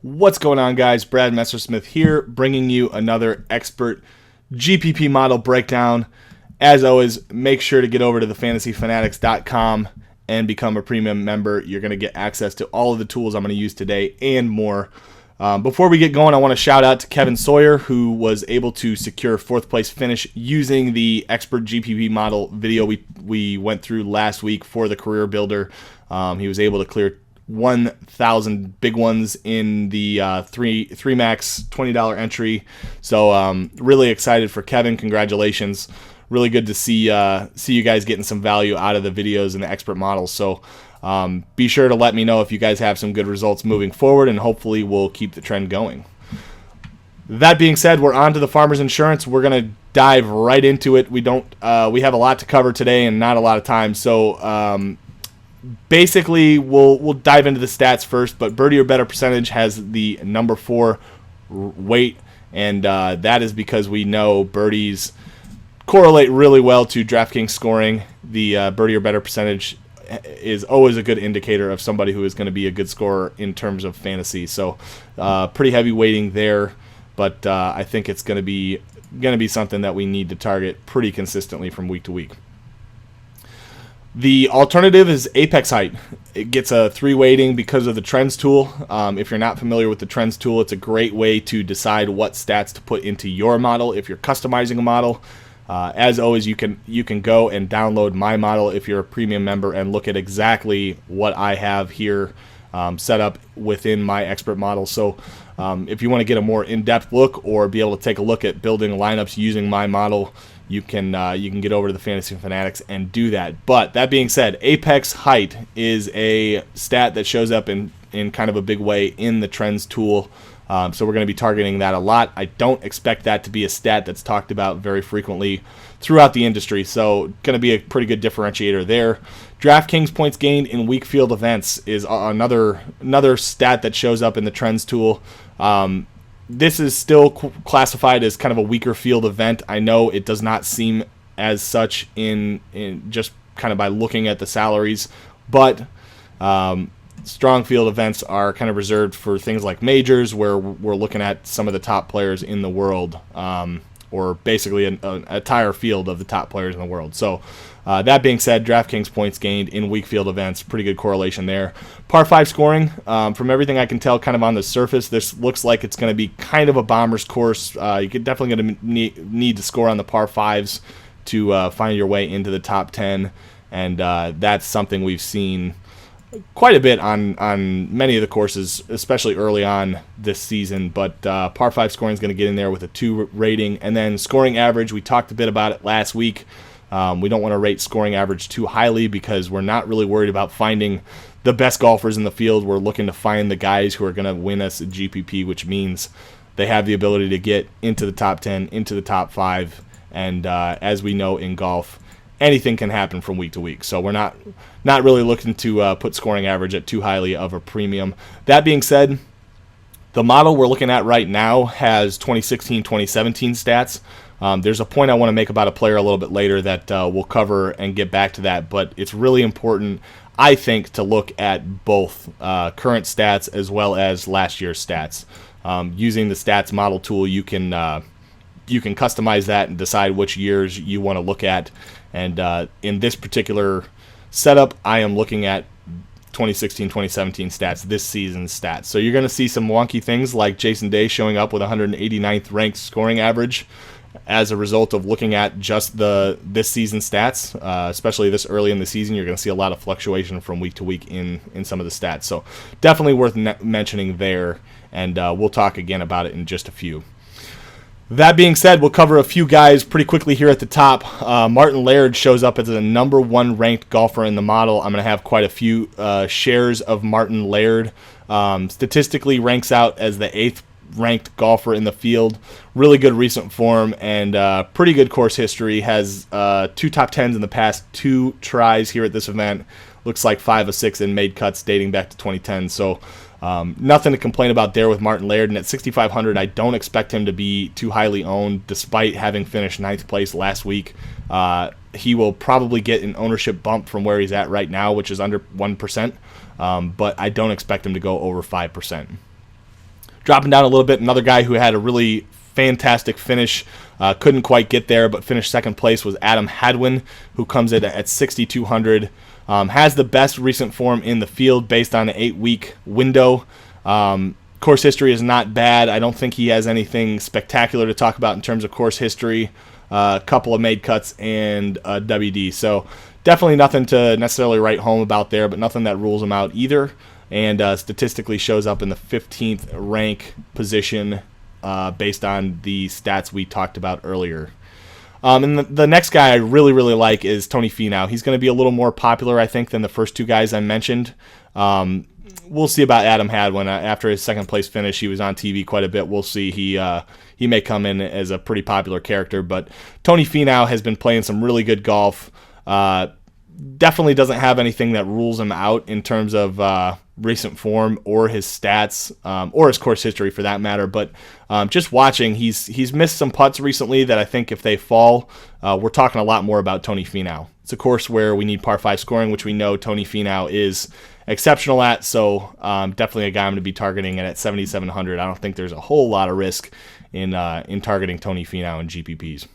What's going on, guys? Brad Messersmith here, bringing you another expert GPP model breakdown. As always, make sure to get over to thefantasyfanatics.com and become a premium member. You're going to get access to all of the tools I'm going to use today and more. Before we get going, I want to shout out to Kevin Sawyer, who was able to secure fourth place finish using the expert GPP model video we went through last week for the career builder. He was able to clear 1,000 big ones in the three max $20 entry. So really excited for Kevin. Congratulations. Really good to see you guys getting some value out of the videos and the expert models. So be sure to let me know if you guys have some good results moving forward, and hopefully we'll keep the trend going. That being said, we're on to the Farmers Insurance. We're going to dive right into it. We have a lot to cover today and not a lot of time. So basically, we'll dive into the stats first, but birdie or better percentage has the number 4 weight, and that is because we know birdies correlate really well to DraftKings scoring. The birdie or better percentage is always a good indicator of somebody who is going to be a good scorer in terms of fantasy. So pretty heavy weighting there, but I think it's going to be something that we need to target pretty consistently from week to week. The alternative is apex height. It gets a 3 weighting because of the trends tool. If you're not familiar with the trends tool, it's a great way to decide what stats to put into your model if you're customizing a model. As always, you can go and download my model if you're a premium member and look at exactly what I have here set up within my expert model. So if you want to get a more in-depth look or be able to take a look at building lineups using my model, you can get over to the Fantasy Fanatics and do that. But that being said, apex height is a stat that shows up in kind of a big way in the trends tool. So we're going to be targeting that a lot. I don't expect that to be a stat that's talked about very frequently throughout the industry. So going to be a pretty good differentiator there. DraftKings points gained in weak field events is another stat that shows up in the trends tool. This is still classified as kind of a weaker field event. I know it does not seem as such in just kind of by looking at the salaries, but strong field events are kind of reserved for things like majors, where we're looking at some of the top players in the world, or basically an entire field of the top players in the world. So that being said, DraftKings points gained in weak field events, pretty good correlation there. Par 5 scoring, from everything I can tell kind of on the surface, this looks like it's going to be kind of a bomber's course. You're definitely going to need to score on the par 5s to find your way into the top 10, and that's something we've seen quite a bit on many of the courses, especially early on this season. But par 5 scoring is going to get in there with a 2 rating. And then scoring average, we talked a bit about it last week. We don't want to rate scoring average too highly because we're not really worried about finding the best golfers in the field. We're looking to find the guys who are going to win us a GPP, which means they have the ability to get into the top 10, into the top 5. And as we know in golf, anything can happen from week to week. So we're not really looking to put scoring average at too highly of a premium. That being said, the model we're looking at right now has 2016, 2017 stats. There's a point I want to make about a player a little bit later that we'll cover and get back to that, but it's really important, I think, to look at both current stats as well as last year's stats. Using the stats model tool, you can customize that and decide which years you want to look at. And in this particular setup, I am looking at 2016, 2017 stats, this season's stats. So you're going to see some wonky things like Jason Day showing up with 189th ranked scoring average as a result of looking at just this season's stats. Especially this early in the season, you're going to see a lot of fluctuation from week to week in some of the stats. So definitely worth mentioning there, and we'll talk again about it in just a few. That being said, we'll cover a few guys pretty quickly here at the top. Martin Laird shows up as the number 1 ranked golfer in the model. I'm going to have quite a few shares of Martin Laird. Statistically ranks out as the 8th ranked golfer in the field. Really good recent form and pretty good course history. Has 2 top 10s in the past 2 tries here at this event. Looks like 5 of 6 in made cuts dating back to 2010. So nothing to complain about there with Martin Laird, and at 6,500, I don't expect him to be too highly owned, despite having finished 9th place last week. He will probably get an ownership bump from where he's at right now, which is under 1%, but I don't expect him to go over 5%. Dropping down a little bit, another guy who had a really fantastic finish, couldn't quite get there, but finished second place, was Adam Hadwin, who comes in at 6,200. Has the best recent form in the field based on an 8-week window. Course history is not bad. I don't think he has anything spectacular to talk about in terms of course history. A couple of made cuts and a WD. So definitely nothing to necessarily write home about there, but nothing that rules him out either. And statistically shows up in the 15th rank position based on the stats we talked about earlier. And the next guy I really, really like is Tony Finau. He's going to be a little more popular, I think, than the first two guys I mentioned. We'll see about Adam Hadwin. After his second place finish, he was on TV quite a bit. We'll see. He may come in as a pretty popular character, but Tony Finau has been playing some really good golf. Definitely doesn't have anything that rules him out in terms of recent form or his stats or his course history for that matter. But just watching, he's missed some putts recently that I think if they fall, we're talking a lot more about Tony Finau. It's a course where we need par 5 scoring, which we know Tony Finau is exceptional at. So definitely a guy I'm going to be targeting at 7,700. I don't think there's a whole lot of risk in targeting Tony Finau in GPPs.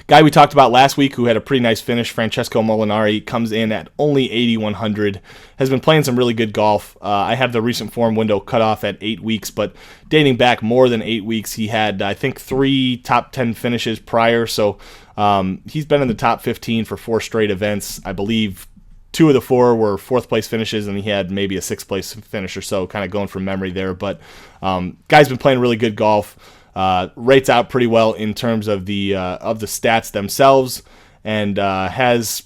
Guy we talked about last week who had a pretty nice finish, Francesco Molinari, comes in at only 8,100, has been playing some really good golf. I have the recent form window cut off at 8 weeks, but dating back more than 8 weeks, he had, I think, 3 top 10 finishes prior, so he's been in the top 15 for 4 straight events. I believe 2 of the 4 were 4th place finishes, and he had maybe a 6th place finish or so, kind of going from memory there, but guy's been playing really good golf. Rates out pretty well in terms of the stats themselves, and has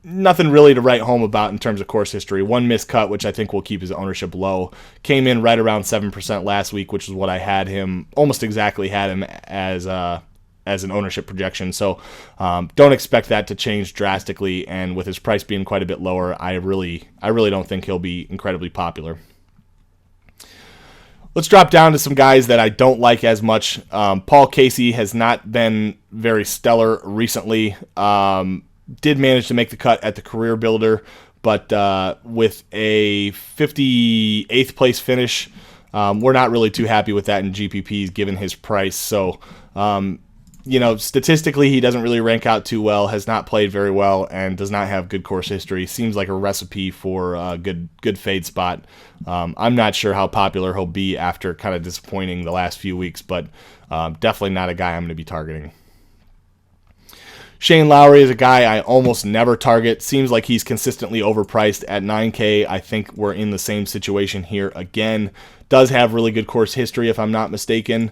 nothing really to write home about in terms of course history. 1 missed cut, which I think will keep his ownership low. Came in right around 7% last week, which is what I had him, almost exactly had him as an ownership projection. So don't expect that to change drastically, and with his price being quite a bit lower, I really don't think he'll be incredibly popular. Let's drop down to some guys that I don't like as much. Paul Casey has not been very stellar recently. Did manage to make the cut at the Career Builder, but with a 58th place finish, we're not really too happy with that in GPPs given his price. So, statistically, he doesn't really rank out too well, has not played very well, and does not have good course history. Seems like a recipe for a good fade spot. I'm not sure how popular he'll be after kind of disappointing the last few weeks, but definitely not a guy I'm going to be targeting. Shane Lowry is a guy I almost never target. Seems like he's consistently overpriced at $9K. I think we're in the same situation here again. Does have really good course history, if I'm not mistaken.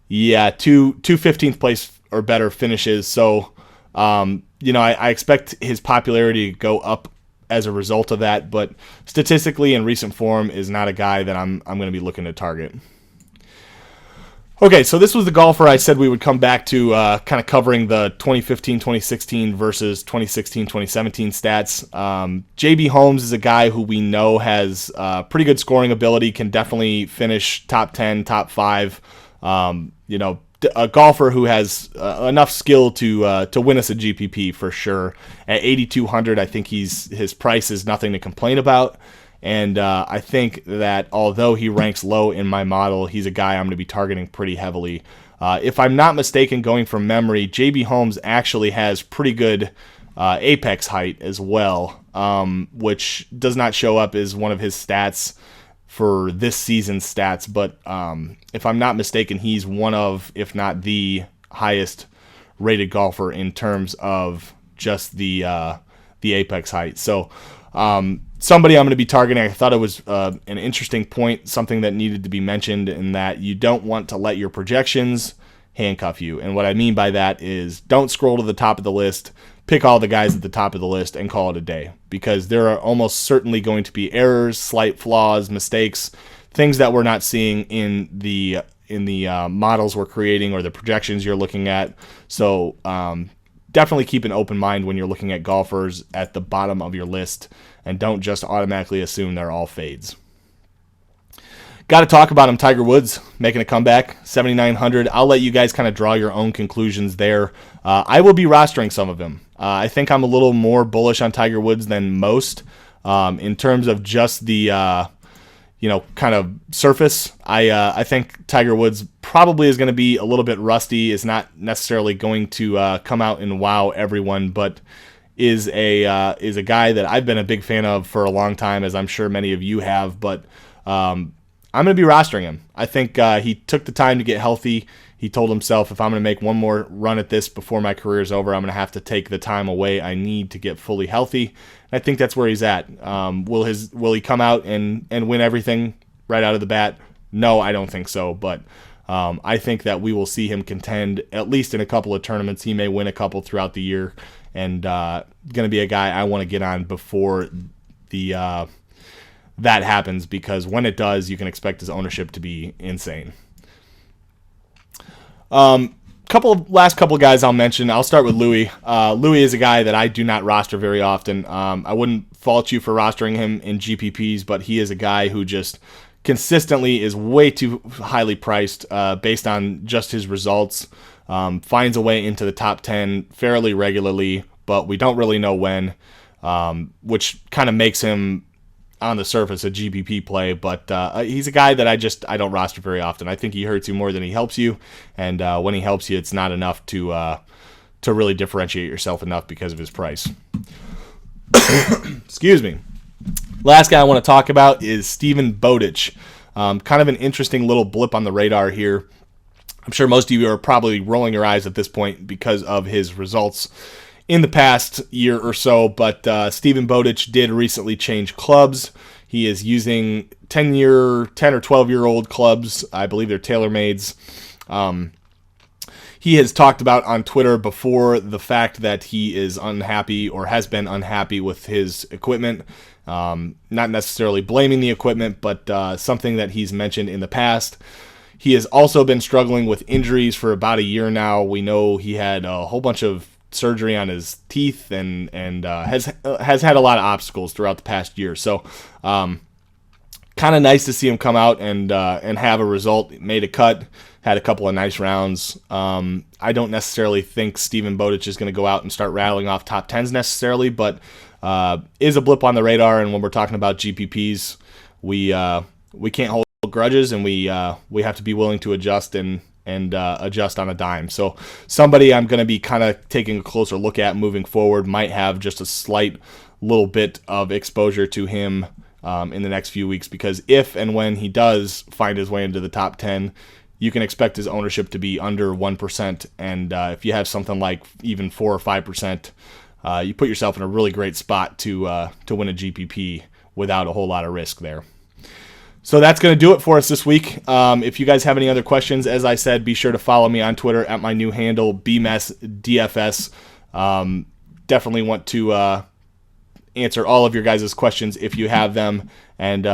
Yeah, two 15th place or better finishes. So, I expect his popularity to go up as a result of that. But statistically, in recent form, is not a guy that I'm going to be looking to target. Okay, so this was the golfer I said we would come back to, kind of covering the 2015-2016 versus 2016-2017 stats. JB Holmes is a guy who we know has pretty good scoring ability, can definitely finish top 10, top 5. A golfer who has enough skill to win us a GPP for sure. At 8,200, I think his price is nothing to complain about. And I think that although he ranks low in my model, he's a guy I'm going to be targeting pretty heavily. If I'm not mistaken, going from memory, JB Holmes actually has pretty good apex height as well, which does not show up as one of his stats for this season's stats. But if I'm not mistaken, he's one of, if not the highest rated golfer in terms of just the apex height. So somebody I'm going to be targeting. I thought it was an interesting point, something that needed to be mentioned, in that you don't want to let your projections handcuff you. And what I mean by that is don't scroll to the top of the list, pick all the guys at the top of the list, and call it a day, because there are almost certainly going to be errors, slight flaws, mistakes, things that we're not seeing in the models we're creating or the projections you're looking at. So definitely keep an open mind when you're looking at golfers at the bottom of your list, and don't just automatically assume they're all fades. Got to talk about him, Tiger Woods, making a comeback, 7,900. I'll let you guys kind of draw your own conclusions there. I will be rostering some of him. I think I'm a little more bullish on Tiger Woods than most in terms of just the kind of surface. I think Tiger Woods probably is going to be a little bit rusty, is not necessarily going to come out and wow everyone, but is a guy that I've been a big fan of for a long time, as I'm sure many of you have. But I'm going to be rostering him. I think he took the time to get healthy. He told himself, if I'm going to make one more run at this before my career is over, I'm going to have to take the time away I need to get fully healthy. And I think that's where he's at. Will he come out and win everything right out of the bat? No, I don't think so. But I think that we will see him contend at least in a couple of tournaments. He may win a couple throughout the year, and going to be a guy I want to get on before that happens, because when it does, you can expect his ownership to be insane. Last couple guys I'll mention. I'll start with Louis. Louis is a guy that I do not roster very often. I wouldn't fault you for rostering him in GPPs, but he is a guy who just consistently is way too highly priced based on just his results. Finds a way into the top 10 fairly regularly, but we don't really know when, which kind of makes him on the surface a GPP play, but he's a guy that I don't roster very often. I think he hurts you more than he helps you, and when he helps you, it's not enough to really differentiate yourself enough because of his price. Excuse me. Last guy I want to talk about is Stephen Bowditch. Kind of an interesting little blip on the radar here. I'm sure most of you are probably rolling your eyes at this point because of his results in the past year or so, but Stephen Bowditch did recently change clubs. He is using 10 or 12-year-old clubs. I believe they're TaylorMades. He has talked about on Twitter before the fact that he is unhappy or has been unhappy with his equipment. Not necessarily blaming the equipment, but something that he's mentioned in the past. He has also been struggling with injuries for about a year now. We know he had a whole bunch of surgery on his teeth and has had a lot of obstacles throughout the past year. So kind of nice to see him come out and have a result. Made a cut, had a couple of nice rounds. I don't necessarily think Stephen Bowditch is going to go out and start rattling off top 10s necessarily, but is a blip on the radar. And when we're talking about GPPs, we can't hold grudges, and we have to be willing to adjust and adjust on a dime. So somebody I'm going to be kind of taking a closer look at moving forward. Might have just a slight little bit of exposure to him in the next few weeks, because if and when he does find his way into the top 10, you can expect his ownership to be under 1%. And if you have something like even 4 or 5%, you put yourself in a really great spot to win a GPP without a whole lot of risk there. So that's going to do it for us this week. If you guys have any other questions, as I said, be sure to follow me on Twitter at my new handle, BMessDFS. Definitely want to answer all of your guys' questions if you have them, and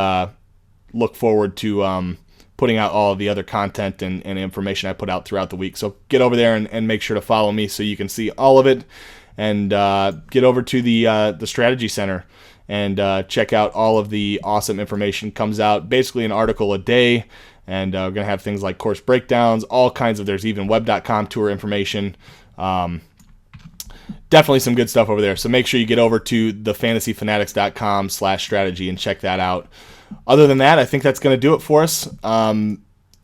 look forward to putting out all of the other content and information I put out throughout the week. So get over there and make sure to follow me so you can see all of it, and get over to the Strategy Center and check out all of the awesome information. Comes out basically an article a day, and we're going to have things like course breakdowns, all kinds of, there's even web.com tour information. Definitely some good stuff over there. So make sure you get over to thefanatics.com/strategy and check that out. Other than that, I think that's going to do it for us.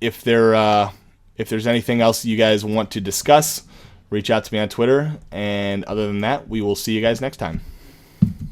If there's anything else you guys want to discuss, reach out to me on Twitter. And other than that, we will see you guys next time.